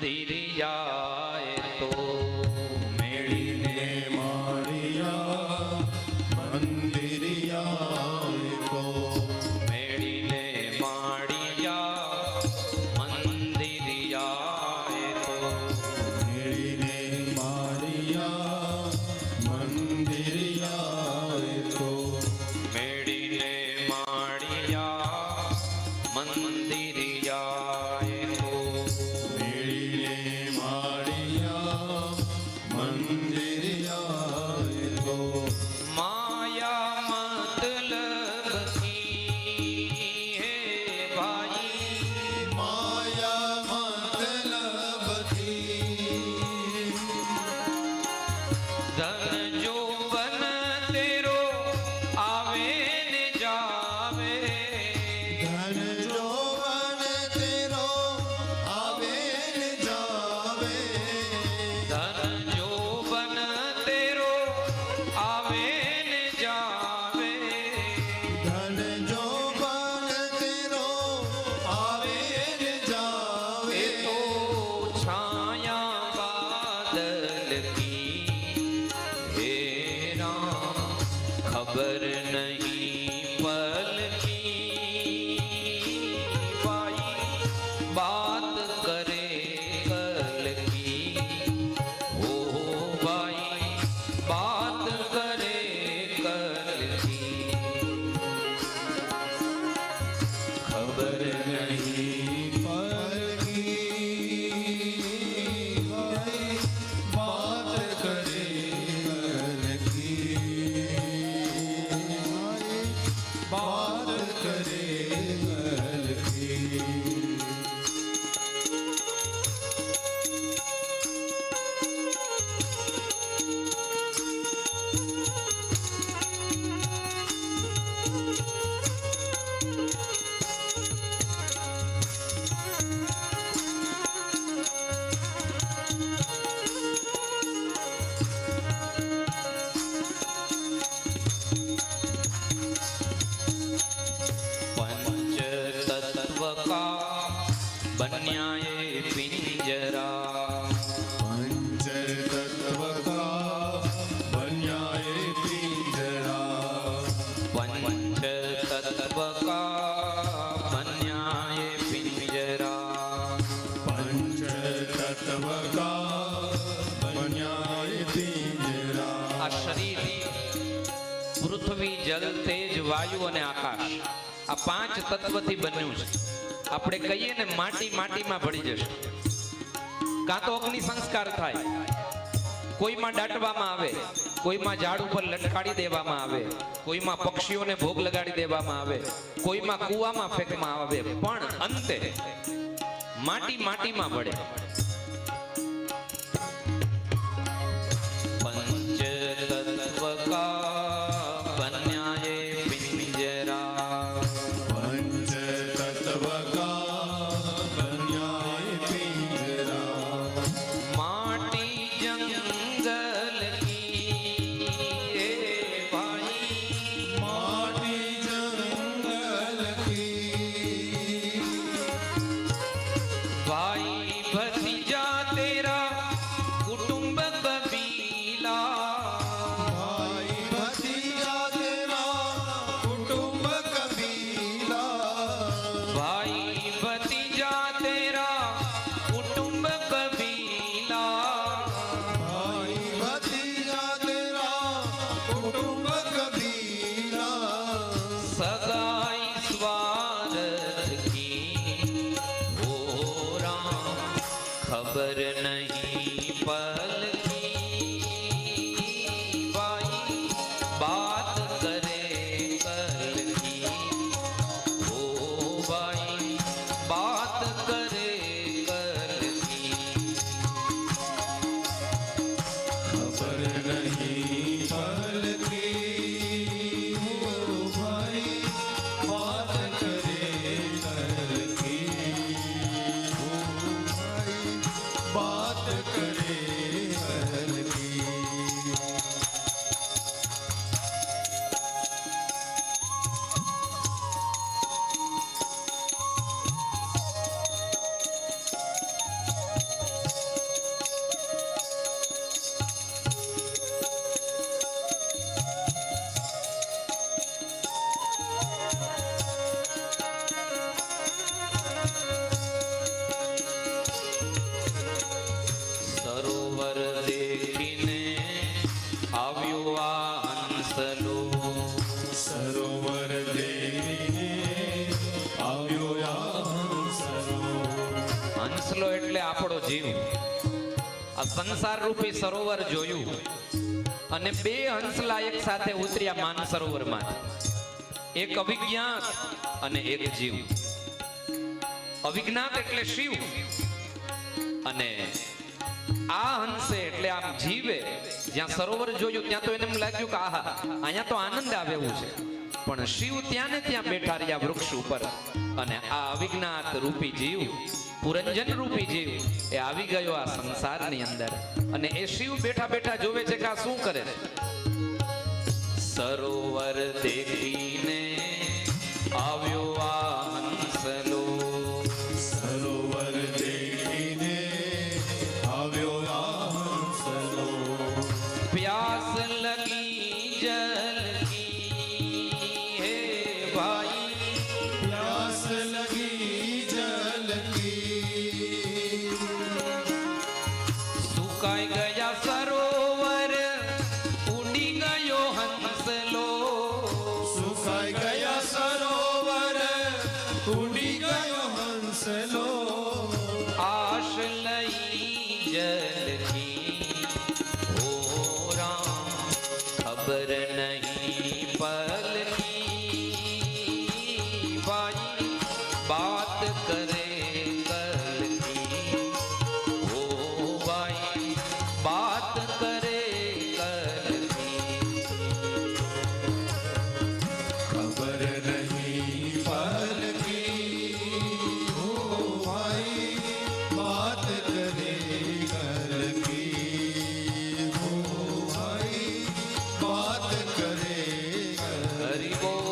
મંદિરિયાએ તો મેળીને માળિયા મંદિરિયાએ તો મેળીને માળિયા મંદિરિયાએ તો મેળીને માળિયા મંદિરિયાએ તો મેળીને માળિયા મંદિરિયાએ તો મેળીને માળિયા મંદિરિયાએ તો માયા મતલબથી હે ભાઈ માયા મતલબથી ધન જો બન તેરો આવે ને જાવે ધન જોવન તેરો આવે ને જાવે ધન જો બન તેરો આવે ને જાવે ધન જોવન તેરો આવે ને જાવે એ તો છાયા બાદલ કી હે રામ ખબર નહીં પલ કી ભાઈ बात करे कल की ओ भाई बात करे कल की ખબર નહીં પલકી ભાઈ બાત કરે કલકી બાત કરે કલકી पंच तत्व का बन्याए पिंजरा पंच तत्व का बन्याए पिंजरा पंच तत्व का बन्याए पिंजरा पंच तत्व का बन्याए पिंजरा આ શરીર પૃથ્વી જલ તેજ વાયુ અને આકાશ આ પાંચ તત્વથી બન્યું છે આપણે કહીએ ને માટી માટીમાં ભળી જશે કાં તો અગ્નિ સંસ્કાર થાય કોઈમાં દાટવામાં આવે કોઈમાં ઝાડ ઉપર લટકાડી દેવામાં આવે કોઈમાં પક્ષીઓને ભોગ લગાડી દેવામાં આવે કોઈમાં કૂવામાં ફેંકવામાં આવે પણ અંતે માટી માટીમાં ભળે पंच तत्व का बन्याए पिंजरा पंच तत्व का बन्याए पिंजरा माटी जंगल की ए भाई माटी जंगल की भाई भतीजा तेरा कुटुंब कबीला भाई भतीजा तेरा कुटुंब कबीला भाई भतीजा तेरा कुटुंब कबीला भाई भतीजा तेरा कुटुंब कबीला सगाई स्वार्थ की हो राम खबर नहीं पल की भाई बात करे कल की हो भाई बात करे कल की खबर नहीं पल की हो भाई बात करे कल की हो भाई बात હંસલો એટલે આપણો જીવ. આ સંસાર રૂપી સરોવર જોયું અને બે હંસલા એક સાથે ઉતર્યા માન સરોવરમાંથી. એક અવિજ્ઞાત અને એક જીવ. અવિજ્ઞાત એટલે શિવ અને આ હંસે એટલે આમ જીવે જ્યાં સરોવર જોયું ત્યાં તો એને એમ લાગ્યું કે આહા અહીંયા તો આનંદ આવે એવું છે. પણ શિવ ત્યાં ને ત્યાં બેઠા રહ્યા વૃક્ષ ઉપર અને આ અવિજ્ઞાત રૂપી જીવ, પુરંજન રૂપી જીવ એ આવી ગયો આ સંસારની અંદર અને એ શિવ બેઠા બેઠા જોવે છે કે આ શું કરે છે. સરોવર દેખીને આવ્યો આ હંસલો, સરોવર દેખીને આવ્યો આ હંસલો. પ્યાસ લગી જલ કી હે ભાઈ, પ્યાસ લગી જલ કી. સુકાઈ ગયા સરોવર ઉડી ગયો હંસલો, સુખાઈ ગયા સરોવર ઉડી ગયો હંસલો. આશ લઈ જલ કી હો રામ, ખબર નહીં પલ કી ભાઈ, બાત કરે કલ કી હો ભાઈ, બાત કરે કલ કી. ખબર નહીં પલ કી હો ભાઈ, બાત કરે કલ કી હો ભાઈ, બાત કરે કલ. હરિ બોલ.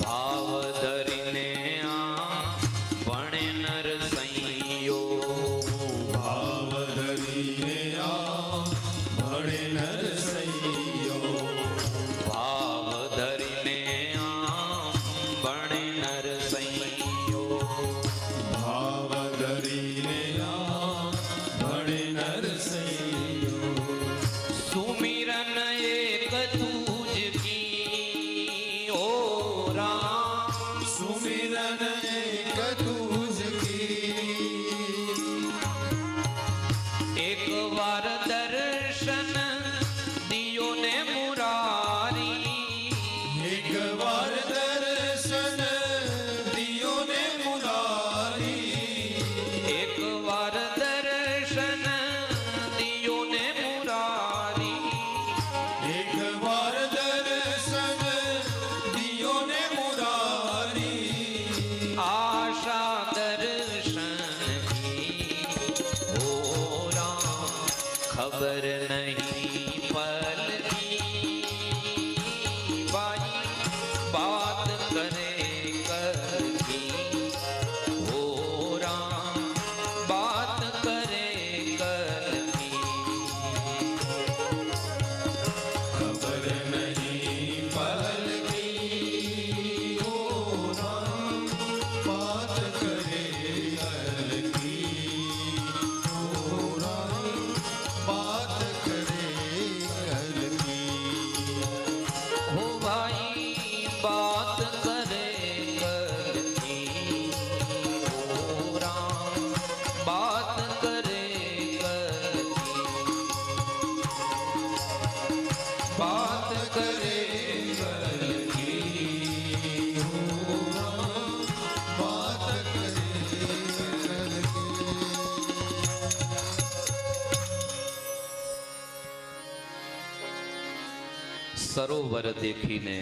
ભાવ ધરીને આ ભણે નરસૈયો, ભાવ ધરીને આ ભણે નરસૈયો. ભાવ ધરીને આ ભણે નરસૈયો. ભાવ ધરીને આ ભણે નરસૈયો. સુમિરન એક તુજ કી ઓ રામ, સુમિરન એક તુજ કી. એક વાર દર્શન દિયો ને મુરારી, એક વાર દર્શન દિયો ને મુરારી. એક વાર દર્શન દિયો ને મુરારી. એક વાર દર્શન દિયો ને મુરારી. આશા દર્શન કી હો રામ, ખબર નહીં પલ કી ભાઈ, બાત કરે કલ કી હો રામ, બાત કરે કલ કી. ખબર નહીં પલ કી હો રામ, બાત કરે કલ કી હો રામ, બાત કરે કલ કી. હો ભાઈ, બાત કરે કલ કી હો રામ, બાત કરે કલ કી. બાત કરે કલ કી હો રામ, બાત કરે કલ કી. સરોવર દેખીને